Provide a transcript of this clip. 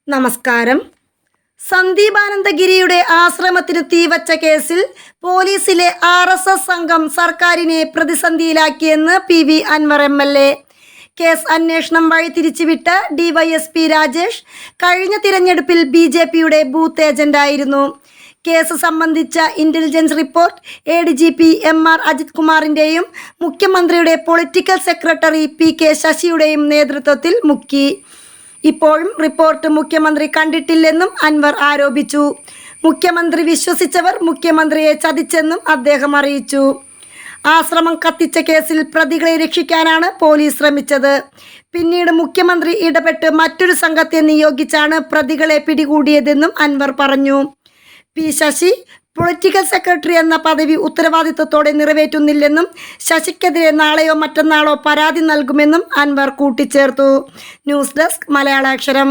നമസ്കാരം. സന്ദീപാനന്ദഗിരിയുടെ ആശ്രമത്തിന് തീവച്ച കേസിൽ പോലീസിലെ RSS സംഘം സർക്കാരിനെ പ്രതിസന്ധിയിലാക്കിയെന്ന് PV അൻവർ MLA. കേസ് അന്വേഷണം വഴിതിരിച്ചുവിട്ട DYSP രാജേഷ് കഴിഞ്ഞ തിരഞ്ഞെടുപ്പിൽ BJPയുടെ ബൂത്ത് ഏജന്റായിരുന്നു. കേസ് സംബന്ധിച്ച intelligence report ADGP MR Ajith കുമാറിൻ്റെയും മുഖ്യമന്ത്രിയുടെ പൊളിറ്റിക്കൽ സെക്രട്ടറി PK ശശിയുടെയും നേതൃത്വത്തിൽ മുക്കി. ഇപ്പോഴും റിപ്പോർട്ട് മുഖ്യമന്ത്രി കണ്ടിട്ടില്ലെന്നും അൻവർ ആരോപിച്ചു. മുഖ്യമന്ത്രി വിശ്വസിച്ചവർ മുഖ്യമന്ത്രിയെ ചതിച്ചെന്നും അദ്ദേഹം അറിയിച്ചു. ആശ്രമം കത്തിച്ച കേസിൽ പ്രതികളെ രക്ഷിക്കാനാണ് പോലീസ് ശ്രമിച്ചത്. പിന്നീട് മുഖ്യമന്ത്രി ഇടപെട്ട് മറ്റൊരു സംഘത്തെ നിയോഗിച്ചാണ് പ്രതികളെ പിടികൂടിയതെന്നും അൻവർ പറഞ്ഞു. P ശശി പൊളിറ്റിക്കൽ സെക്രട്ടറി എന്ന പദവി ഉത്തരവാദിത്വത്തോടെ നിറവേറ്റുന്നില്ലെന്നും ശശിക്കെതിരെ നാളെയോ മറ്റന്നാളോ പരാതി നൽകുമെന്നും അൻവർ കൂട്ടിച്ചേർത്തു. News desk മലയാളാക്ഷരം.